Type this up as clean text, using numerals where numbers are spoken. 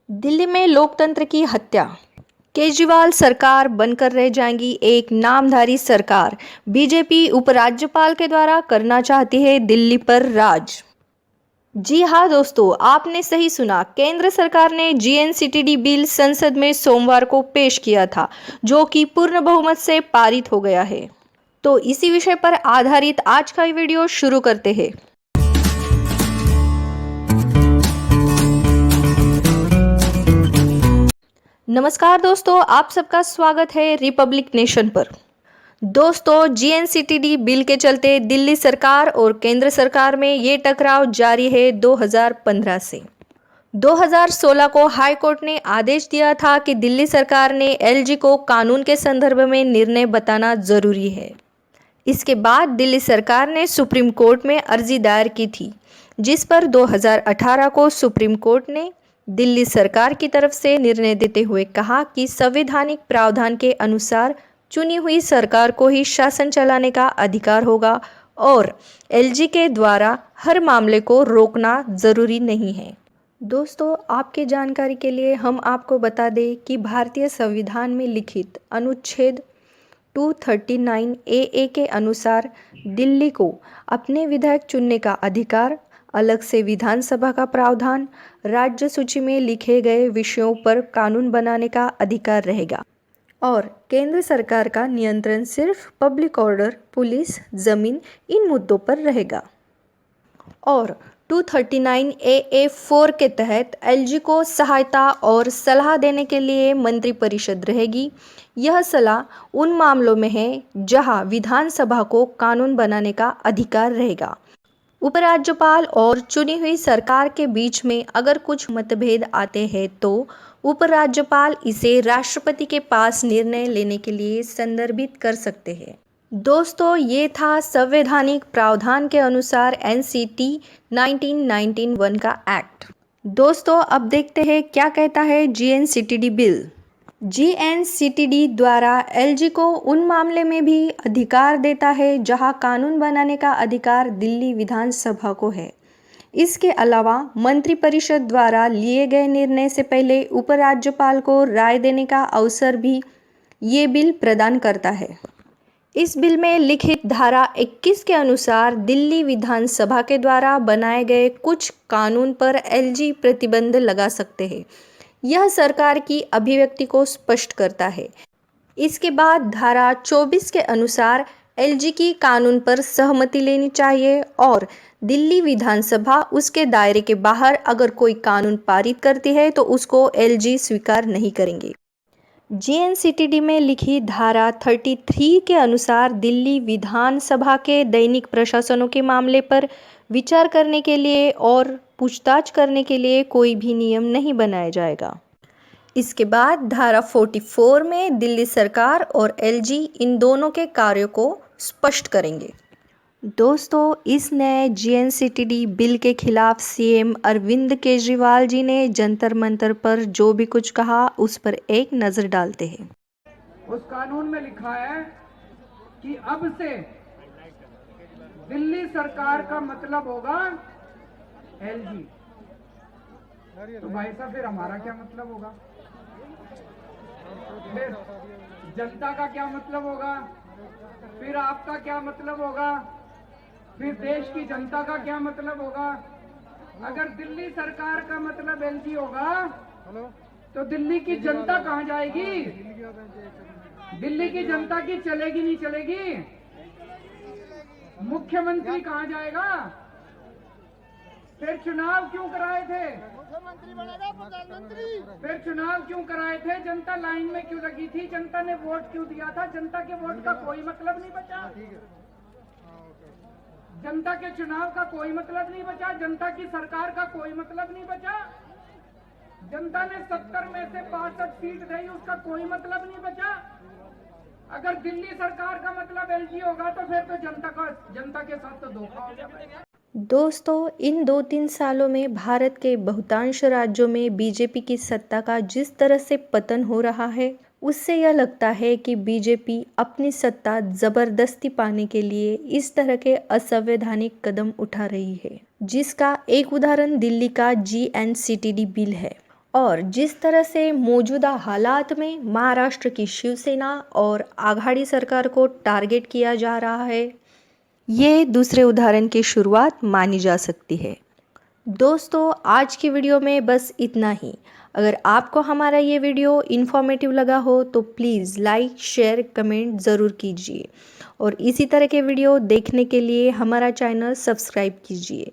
दिल्ली में लोकतंत्र की हत्या। केजरीवाल सरकार बनकर रह जाएंगी एक नामधारी सरकार। बीजेपी उपराज्यपाल के द्वारा करना चाहती है दिल्ली पर राज। जी हाँ दोस्तों, आपने सही सुना। केंद्र सरकार ने जीएनसीटीडी बिल संसद में सोमवार को पेश किया था, जो कि पूर्ण बहुमत से पारित हो गया है। तो इसी विषय पर आधारित आज का ये वीडियो शुरू करते हैं। नमस्कार दोस्तों, आप सबका स्वागत है रिपब्लिक नेशन पर। दोस्तों, जीएनसीटीडी बिल के चलते दिल्ली सरकार और केंद्र सरकार में ये टकराव जारी है 2015 से। 2016 को हाई कोर्ट ने आदेश दिया था कि दिल्ली सरकार ने एलजी को कानून के संदर्भ में निर्णय बताना जरूरी है। इसके बाद दिल्ली सरकार ने सुप्रीम कोर्ट में अर्जी दायर की थी, जिस पर 2018 को सुप्रीम कोर्ट ने दिल्ली सरकार की तरफ से निर्णय देते हुए कहा कि संवैधानिक प्रावधान के अनुसार चुनी हुई सरकार को ही शासन चलाने का अधिकार होगा और एलजी के द्वारा हर मामले को रोकना जरूरी नहीं है। दोस्तों, आपके जानकारी के लिए हम आपको बता दें कि भारतीय संविधान में लिखित अनुच्छेद 239 ए के अनुसार दिल्ली को अपने विधायक चुनने का अधिकार, अलग से विधानसभा का प्रावधान, राज्य सूची में लिखे गए विषयों पर कानून बनाने का अधिकार रहेगा और केंद्र सरकार का नियंत्रण सिर्फ पब्लिक ऑर्डर, पुलिस, जमीन इन मुद्दों पर रहेगा। और 239 AA4 के तहत एलजी को सहायता और सलाह देने के लिए मंत्रिपरिषद रहेगी। यह सलाह उन मामलों में है जहां विधानसभा को कानून बनाने का अधिकार रहेगा। उपराज्यपाल और चुनी हुई सरकार के बीच में अगर कुछ मतभेद आते हैं तो उपराज्यपाल इसे राष्ट्रपति के पास निर्णय लेने के लिए संदर्भित कर सकते हैं। दोस्तों, ये था संवैधानिक प्रावधान के अनुसार एनसीटी 1991 का एक्ट। दोस्तों, अब देखते हैं क्या कहता है जीएनसीटीडी बिल। जीएनसीटीडी द्वारा एलजी को उन मामले में भी अधिकार देता है जहां कानून बनाने का अधिकार दिल्ली विधानसभा को है। इसके अलावा मंत्रिपरिषद द्वारा लिए गए निर्णय से पहले उपराज्यपाल को राय देने का अवसर भी ये बिल प्रदान करता है। इस बिल में लिखित धारा 21 के अनुसार दिल्ली विधानसभा के द्वारा बनाए गए कुछ कानून पर एलजी प्रतिबंध लगा सकते हैं। यह सरकार की अभिव्यक्ति को स्पष्ट करता है। इसके बाद धारा 24 के अनुसार एलजी की कानून पर सहमति लेनी चाहिए और दिल्ली विधानसभा उसके दायरे के बाहर अगर कोई कानून पारित करती है तो उसको एलजी स्वीकार नहीं करेंगे। जीएनसीटीडी में लिखी धारा 33 के अनुसार दिल्ली विधानसभा के दैनिक प्रशासनों के मामले पर विचार करने के लिए और पूछताछ करने के लिए कोई भी नियम नहीं बनाया जाएगा। इसके बाद धारा 44 में दिल्ली सरकार और एलजी इन दोनों के कार्यों को स्पष्ट करेंगे। दोस्तों, इस नए जीएनसीटीडी बिल के खिलाफ सीएम अरविंद केजरीवाल जी ने जंतर मंतर पर जो भी कुछ कहा उस पर एक नजर डालते हैं। उस कानून में लिखा है कि अब से दिल्ली सरकार का मतलब होगा एलजी। तो भाई साहब, फिर हमारा क्या मतलब होगा? फिर जनता का क्या मतलब होगा? फिर आपका क्या मतलब होगा? फिर देश की जनता का क्या मतलब होगा? अगर दिल्ली सरकार का मतलब एलजी होगा तो दिल्ली की जनता कहां जाएगी? दिल्ली की जनता की चलेगी नहीं चलेगी? मुख्यमंत्री कहां जाएगा? फिर चुनाव क्यों कराए थे? मुख्यमंत्री बनेगा प्रधानमंत्री। फिर चुनाव क्यों कराए थे? जनता लाइन में क्यों लगी थी? जनता ने वोट क्यों दिया था? जनता के वोट का कोई मतलब नहीं बचा। जनता के चुनाव का कोई मतलब नहीं बचा। जनता की सरकार का कोई मतलब नहीं बचा। जनता ने 70 में से 62 सीट दी, उसका कोई मतलब नहीं बचा। अगर दिल्ली सरकार का मतलब एलजी होगा तो फिर तो जनता के साथ तो धोखा हो गया। दोस्तों, इन 2-3 सालों में भारत के बहुतांश राज्यों में बीजेपी की सत्ता का जिस तरह से पतन हो रहा है, उससे यह लगता है कि बीजेपी अपनी सत्ता जबरदस्ती पाने के लिए इस तरह के असंवैधानिक कदम उठा रही है, जिसका एक उदाहरण दिल्ली का जीएनसीटीडी बिल है। और जिस तरह से मौजूदा हालात में महाराष्ट्र की शिवसेना और आघाड़ी सरकार को टारगेट किया जा रहा है, ये दूसरे उदाहरण की शुरुआत मानी जा सकती है। दोस्तों, आज की वीडियो में बस इतना ही। अगर आपको हमारा ये वीडियो इन्फॉर्मेटिव लगा हो तो प्लीज़ लाइक, शेयर, कमेंट ज़रूर कीजिए और इसी तरह के वीडियो देखने के लिए हमारा चैनल सब्सक्राइब कीजिए।